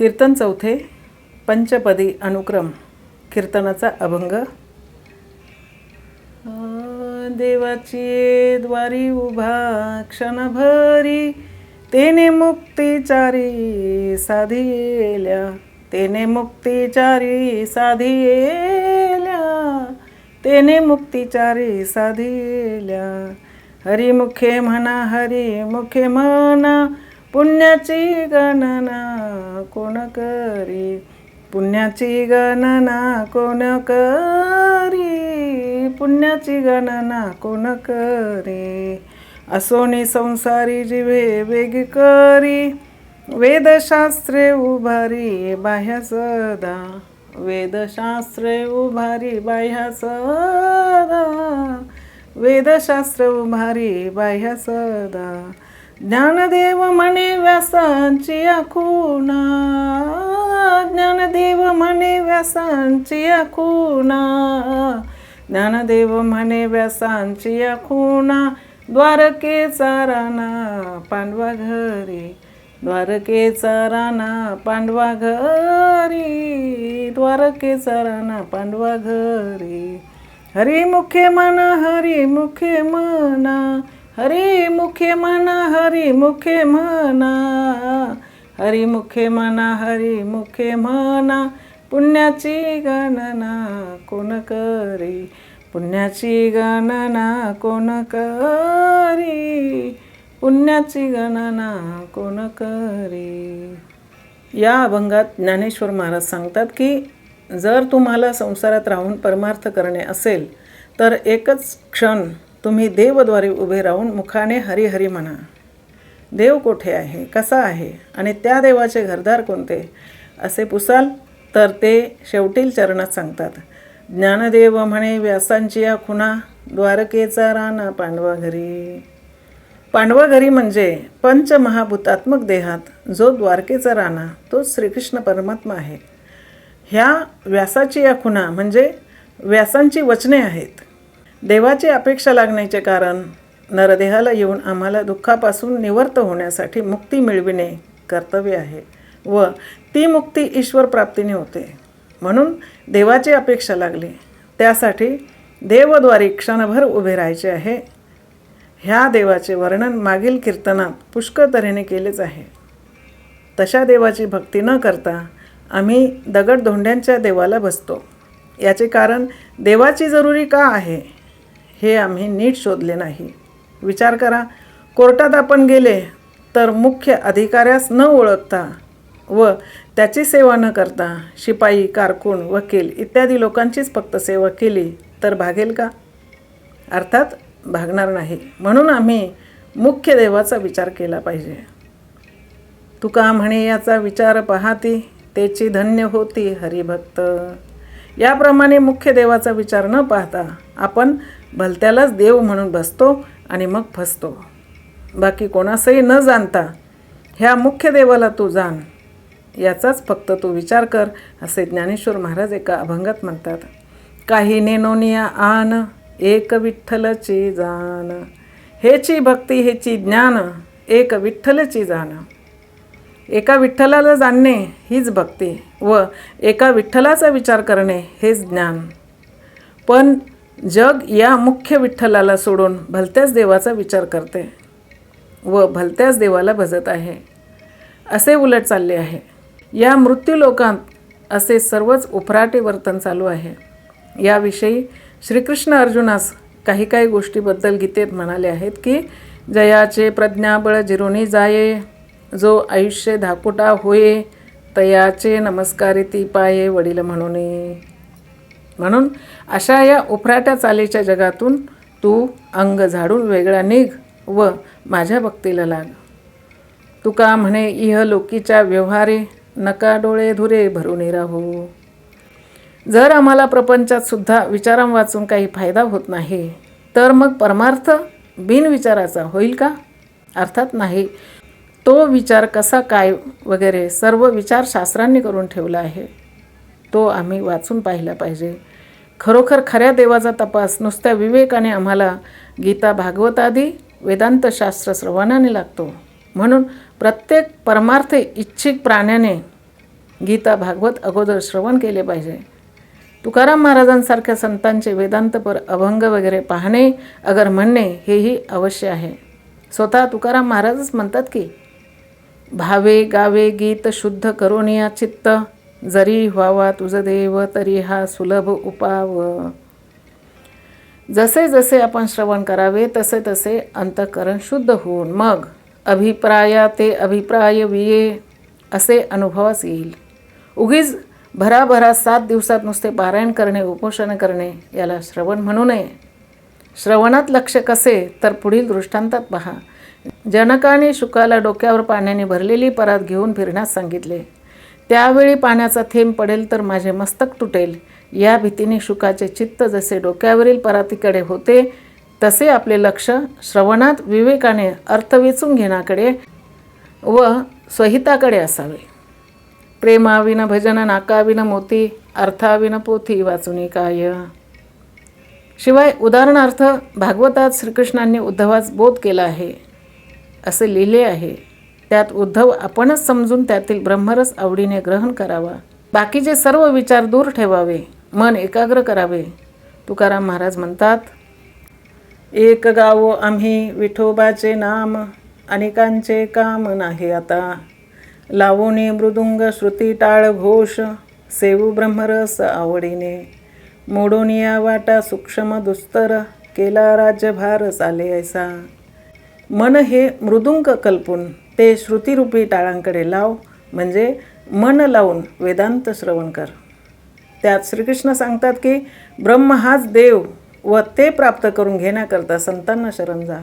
कीर्तन चौथे, पंचपदी अनुक्रम. कीर्तनाचा अभंग. देवाची द्वारी उभा क्षणभरी, तेने मुक्तिचारी साधिल्या, तेने मुक्तिचारी साधिल्या, तेने मुक्तिचारी साधिल्या. हरिमुखे म्हणा, हरिमुखे म्हणा, पुण्याची गणना कोण करी, पुण्याची गणना कोण करी, पुण्याची गणना कोण करी. असोनी संसारी जिवे वेग करी, वेदशास्त्रे उभारी बाह्य सदा, वेदशास्त्रे उभारी बाह्य सदा, वेदशास्त्र उभारी बाह्य सदा. ज्ञानदेव म्हणे व्यासांची खुणा, ज्ञानदेव म्हणे व्यासांची खुणा, ज्ञानदेव म्हणे व्यासांची खुणा. द्वारकेचा राणा पांडवा घरी, द्वारकेचा राणा पांडवा घरी, द्वारकेचा राणा पांडवा घरी. हरिमुखे म्हणा, हरिमुखे म्हणा, हरिमुखे म्हणा, हरिमुखे म्हणा, हरिमुखे म्हणा, हरिमुखे म्हणा. पुण्याची गणना कोण करी, पुण्याची गणना कोण करी, पुण्याची गणना कोण करी. या अभंगात ज्ञानेश्वर महाराज सांगतात की जर तुम्हाला संसारात राहून परमार्थ करणे असेल तर एकच क्षण तुम्ही देवद्वारे उभे राहून मुखाने हरी हरी म्हणा. देव कोठे आहे, कसा आहे आणि त्या देवाचे घरदार कोणते असे पुसाल तर ते शेवटील चरणात सांगतात. ज्ञानदेव म्हणे व्यासांची खुणा, द्वारकेचा राणा पांडवा घरी. पांडवा घरी म्हणजे पंचमहाभूतात्मक देहात जो द्वारकेचा राणा तो श्रीकृष्ण परमात्मा आहे. ह्या व्यासाची खुणा म्हणजे व्यासांची वचने आहेत. देवाची अपेक्षा लागण्याचे कारण नरदेहाला येऊन आम्हाला दुःखापासून निवर्त होण्यासाठी मुक्ती मिळविणे कर्तव्य आहे व ती मुक्ती ईश्वर प्राप्तीने होते. म्हणून देवाची अपेक्षा लागली. त्यासाठी देवद्वारी क्षणभर उभे राहायचे आहे. ह्या देवाचे वर्णन मागील कीर्तनात पुष्कळ तऱ्हेने केलेच आहे. तशा देवाची भक्ती न करता आम्ही दगडधोंड्यांच्या देवाला बसतो. याचे कारण देवाची जरुरी का आहे हे आम्ही नीट शोधले नाही. विचार करा, कोर्टात आपण गेले तर मुख्य अधिकाऱ्यास न ओळखता व त्याची सेवा न करता शिपाई, कारकून, वकील इत्यादी लोकांचीच फक्त सेवा केली तर भागेल का? अर्थात भागणार नाही. म्हणून आम्ही मुख्य देवाचा विचार केला पाहिजे. तुका म्हणे याचा विचार पाहाती, त्याची धन्य होती हरिभक्त. याप्रमाणे मुख्य देवाचा विचार न पाहता आपण भलत्यालाच देव म्हणून बसतो आणि मग फसतो. बाकी कोणासही न जाणता ह्या मुख्य देवाला तू जाण, याचाच फक्त तू विचार कर असे ज्ञानेश्वर महाराज एका अभंगात म्हणतात. काही नेनोनिया आन, एक विठ्ठलची जाण, हेची भक्ती हेची ज्ञान, एक विठ्ठलची जाण. एका विठ्ठलाला जाणणे हीच भक्ती व एका विठ्ठलाचा विचार करणे हेच ज्ञान. पण जग या मुख्य विठ्ठलाला सोडून भलत्याच देवाचा विचार करते व भलत्याच देवाला भजत आहे. असे उलट चालले आहे. या मृत्यूलोकांत असे सर्वच उफराटे वर्तन चालू आहे. याविषयी श्रीकृष्ण अर्जुनास काही काही गोष्टीबद्दल गीतेत म्हणाले आहेत की जयाचे प्रज्ञाबळ जिरोनी जाये, जो आयुष्य धाकुटा होये, तयाचे नमस्कारी ती पाये वडील म्हणून. म्हणून अशा या उफराट्या चालीच्या जगातून तू अंग झाडून वेगळा निघ व माझ्या भक्तीला लाग. तुका म्हणे इहलोकीच्या व्यवहारे, नका डोळे धुरे भरून राहू. जर आम्हाला प्रपंचात सुद्धा विचारां वाचून काही फायदा होत नाही तर मग परमार्थ बिनविचाराचा होईल का? अर्थात नाही. तो विचार कसा काय वगैरे सर्व विचार शास्त्रांनी करून ठेवला आहे. तो आम्ही वाचून पाहिला पाहिजे. खरोखर खऱ्या देवाचा तपास नुसत्या विवेकाने आम्हाला गीता, भागवत आदी वेदांतशास्त्र श्रवणाने लागतो. म्हणून प्रत्येक परमार्थ इच्छिक प्राण्याने गीता भागवत अगोदर श्रवण केले पाहिजे. तुकाराम महाराजांसारख्या संतांचे वेदांतपर अभंग वगैरे पाहणे अगर म्हणणे हेही अवश्य आहे. स्वतः तुकाराम महाराजच म्हणतात की भावे गावे गीत शुद्ध करोनिया चित्त, जरी व्हावा तुझ देव तरी हा सुलभ उपाव. जसे जसे आपण श्रवण करावे तसे तसे अंतःकरण शुद्ध होऊन मग अभिप्राया ते अभिप्राय विये असे अनुभवास येईल. उगीच भराभरा 7 दिवसात नुसते पारायण करणे, उपोषण करणे याला श्रवण म्हणू नये. श्रवणात लक्ष कसे तर पुढील दृष्टांतात पहा. जनकाने शुकाला डोक्यावर पाण्याने भरलेली परात घेऊन फिरण्यास सांगितले. त्यावेळी पाण्याचा थेंब पडेल तर माझे मस्तक तुटेल या भीतीने शुकाचे चित्त जसे डोक्यावरील परातीकडे होते तसे आपले लक्ष श्रवणात विवेकाने अर्थ वेचून घेण्याकडे व स्वहिताकडे असावे. प्रेमाविन भजन नाकाविन मोती, अर्थाविन पोथी वाचुनी काय. शिवाय उदाहरणार्थ भागवतात श्रीकृष्णांनी उद्धवास बोध केला आहे असे लिहिले आहे. त्यात उद्धव आपणच समजून त्यातील ब्रह्मरस आवडीने ग्रहण करावा. बाकीचे सर्व विचार दूर ठेवावे, मन एकाग्र करावे. तुकाराम महाराज म्हणतात, एक गावो आम्ही विठोबाचे नाम, अनेकांचे काम नाही आता. लावोनी मृदुंग श्रुती टाळ घोष, सेवू ब्रह्मरस आवडीने. मोडोनिया वाटा सूक्ष्म दुस्तर, केला राज्यभार चाले ऐसा. मन हे मृदुंग कल्पून ते श्रुतिरूपी टाळांकडे लाव, म्हणजे मन लावून वेदांत श्रवण कर. त्यात श्रीकृष्ण सांगतात की ब्रह्म हाच देव व ते प्राप्त करून घेण्याकरता संतांना शरण जा.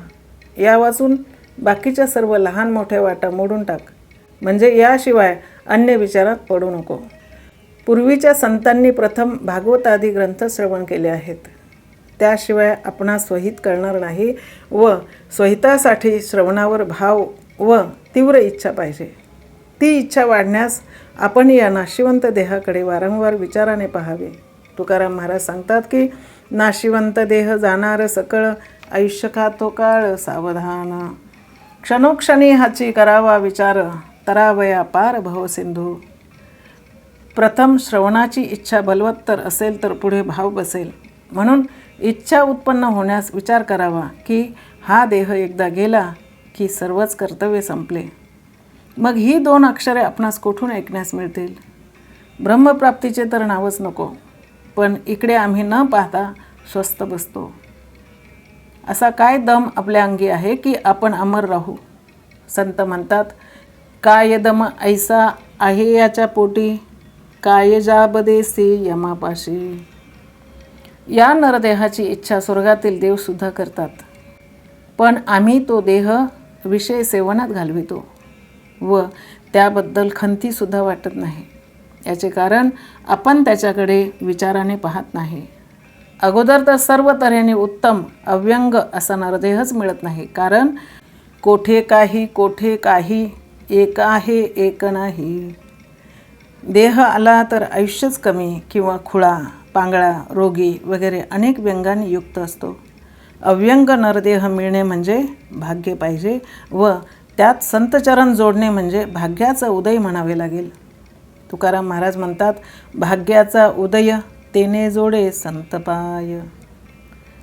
या वाचून बाकीच्या सर्व लहान मोठ्या वाटा मोडून टाक, म्हणजे याशिवाय अन्य विचारात पडू नको. पूर्वीच्या संतांनी प्रथम भागवतादी ग्रंथ श्रवण केले आहेत. त्याशिवाय आपणास स्वहित कळणार नाही व स्वहितासाठी श्रवणावर भाव व तीव्र इच्छा पाहिजे. ती इच्छा वाढण्यास आपण या नाशिवंत देहाकडे वारंवार विचाराने पाहावे. तुकाराम महाराज सांगतात की नाशिवंत देह जाणार सकळ, आयुष्य खातो काळ सावधान. क्षणोक्षणी हाची करावा विचार, तरावया पार भवसिंधू. प्रथम श्रवणाची इच्छा बलवत्तर असेल तर पुढे भाव बसेल. म्हणून इच्छा उत्पन्न होण्यास विचार करावा की हा देह एकदा गेला की सर्वच कर्तव्य संपले. मग ही 2 अक्षरे आपणास कोठून ऐकण्यास मिळतील. ब्रह्मप्राप्तीचे तर नावच नको, पण इकडे आम्ही न पाहता स्वस्थ बसतो. असा काय दम आपल्या अंगी आहे की आपण अमर राहू. संत म्हणतात, काय दम ऐसा आहे याच्या पोटी, काय जाबदेसी यमापाशी. या नरदेहाची इच्छा स्वर्गातील देवसुद्धा करतात, पण आम्ही तो देह विषय सेवनात घालवितो व त्याबद्दल खंतीसुद्धा वाटत नाही. याचे कारण आपण त्याच्याकडे विचाराने पाहत नाही. अगोदर तर सर्व तऱ्हेने उत्तम अव्यंग असा नरदेहच मिळत नाही. कारण कोठे काही एक आहे एक नाही. देह आला तर आयुष्यच कमी किंवा खुळा, पांगळा, रोगी वगैरे अनेक व्यंगांनी युक्त असतो. अव्यंग नरदेह मिळणे म्हणजे भाग्य पाहिजे व त्यात संतचरण जोडणे म्हणजे भाग्याचा उदय म्हणावे लागेल. तुकाराम महाराज म्हणतात, भाग्याचा उदय तेने जोडे संतपाय.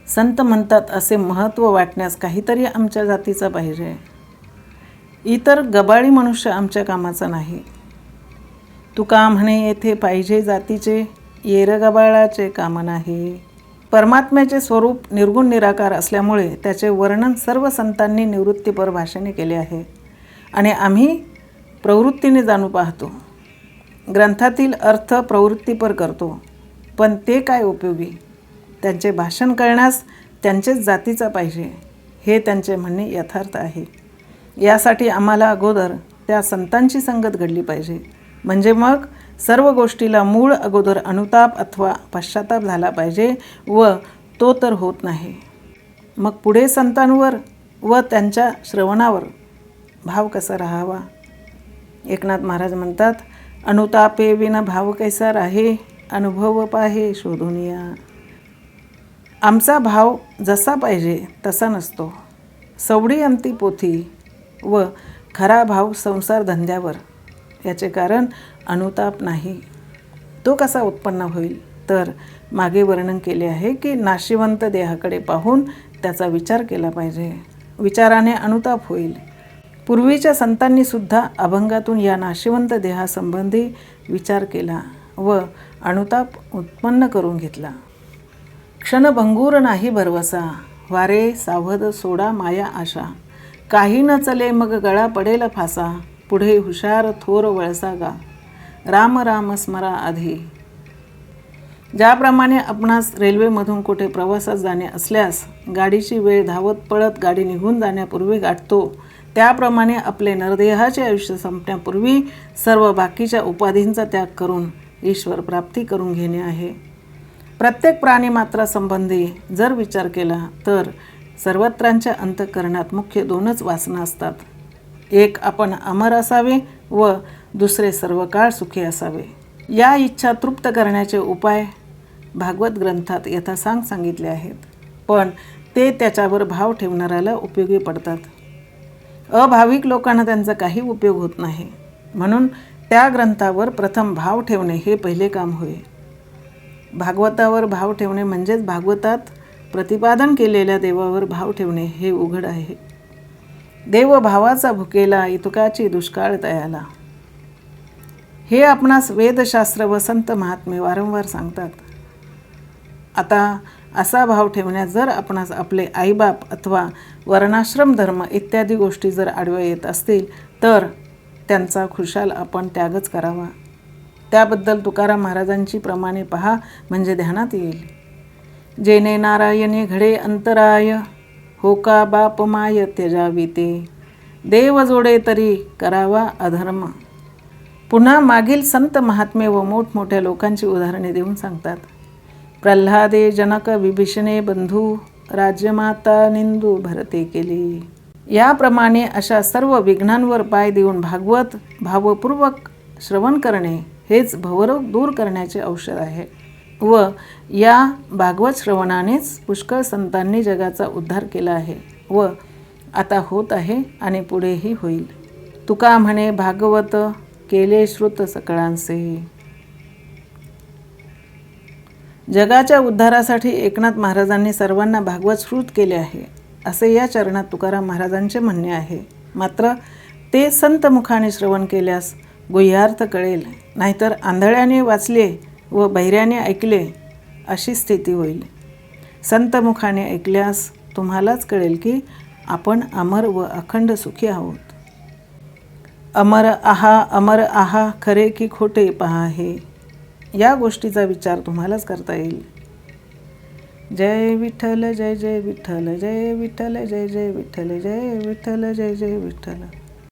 संत म्हणतात असे महत्त्व वाटण्यास काहीतरी आमच्या जातीचा पाहिजे. इतर गबाळी मनुष्य आमच्या कामाचा नाही. तुका म्हणे येथे पाहिजे जातीचे, येर गबाळाचे काम नाही. परमात्म्याचे स्वरूप निर्गुण निराकार असल्यामुळे त्याचे वर्णन सर्व संतांनी निवृत्तीपर भाषेने केले आहे आणि आम्ही प्रवृत्तीने जाणू पाहतो. ग्रंथातील अर्थ प्रवृत्तीपर करतो, पण ते काय उपयोगी. त्यांचे भाषण करण्यास त्यांचेच जातीचा पाहिजे हे त्यांचे म्हणणे यथार्थ आहे. यासाठी आम्हाला अगोदर त्या संतांची संगत घडली पाहिजे, म्हणजे मग सर्व गोष्टीला मूळ अगोदर अनुताप अथवा पश्चाताप झाला पाहिजे व तो तर होत नाही. मग पुढे संतांवर व त्यांच्या श्रवणावर भाव कसा राहावा. एकनाथ महाराज म्हणतात, अनुतापे विना भाव कैसा राहे, अनुभव पाहे शोधून या. आमचा भाव जसा पाहिजे तसा नसतो. सवडी अंती पोथी व खरा भाव संसार धंद्यावर याचे कारण अनुताप नाही. तो कसा उत्पन्न होईल? तर मागे वर्णन केले आहे की नाशिवंत देहाकडे पाहून त्याचा विचार केला पाहिजे. विचाराने अनुताप होईल. पूर्वीच्या संतांनी सुद्धा अभंगातून या नाशिवंत देहासंबंधी विचार केला व अनुताप उत्पन्न करून घेतला. क्षणभंगूर नाही भरवसा, वारे सावध सोडा माया आशा. काही न चले मग गळा पडेल फासा, पुढे हुशार थोर वळसा गा. राम राम स्मरा आधी. ज्याप्रमाणे आपणास रेल्वेमधून कुठे प्रवासात जाणे असल्यास गाडीची वेळ धावत पळत गाडी निघून जाण्यापूर्वी गाठतो, त्याप्रमाणे आपले नरदेहाचे आयुष्य संपण्यापूर्वी सर्व बाकीच्या उपाधींचा त्याग करून ईश्वर प्राप्ती करून घेणे आहे. प्रत्येक प्राणीमात्रासंबंधी जर विचार केला तर सर्वत्रांच्या अंतःकरणात मुख्य दोनच वासना असतात. एक आपण अमर असावे व दुसरे सर्व काळ सुखी असावे. या इच्छा तृप्त करण्याचे उपाय भागवत ग्रंथात यथासांग सांगितले आहेत, पण ते त्याच्यावर भाव ठेवणाऱ्याला उपयोगी पडतात. अभाविक लोकांना त्यांचा काही उपयोग होत नाही. म्हणून त्या ग्रंथावर प्रथम भाव ठेवणे हे पहिले काम होय. भागवतावर भाव ठेवणे म्हणजेच भागवतात प्रतिपादन केलेल्या देवावर भाव ठेवणे हे उघड आहे. देव भावाचा भुकेला इतुकाची दुष्काळ तयाला, हे आपणास वेदशास्त्र व संत महात्मे वारंवार सांगतात. आता असा भाव ठेवण्यास जर आपणास आपले आईबाप अथवा वर्णाश्रम धर्म इत्यादी गोष्टी जर आडव्या येत असतील तर त्यांचा खुशाल आपण त्यागच करावा. त्याबद्दल तुकाराम महाराजांची प्रमाणे पहा म्हणजे ध्यानात येईल. जेने नारायणे घडे अंतराय, होका बाप माय त्यजावी ते. देव जोडे तरी करावा अधर्म. पुन्हा मागील संत महात्मे व मोठमोठ्या लोकांची उदाहरणे देऊन सांगतात. प्रल्हादे जनक विभीषणे बंधू, राज्यमाता निंदू भरते केली. याप्रमाणे अशा सर्व विघ्नांवर पाय देऊन भागवत भावपूर्वक श्रवण करणे हेच भवरोग दूर करण्याचे औषध आहे. व या भागवत श्रवणानेच पुष्कळ संतांनी जगाचा उद्धार केला आहे व आता होत आहे आणि पुढेही होईल. तुका म्हणे भागवत केले श्रुत सकळांचे. जगाच्या उद्धारासाठी एकनाथ महाराजांनी सर्वांना भागवत श्रुत केले आहे असे या चरणात तुकाराम महाराजांचे म्हणणे आहे. मात्र ते संत मुखाने श्रवण केल्यास गुह्यार्थ कळेल, नाहीतर आंधळ्याने वाचले व बहिऱ्याने ऐकले अशी स्थिती होईल. संत मुखाने ऐकल्यास तुम्हालाच कळेल की आपण अमर व अखंड सुखी आहोत. अमर आहा खरे की खोटे पहा हे. या गोष्टीचा विचार तुम्हालाच करता येईल. जय विठ्ठल जय जय विठ्ठल, जय विठ्ठल जय जय विठ्ठल, जय विठ्ठल जय जय विठ्ठल.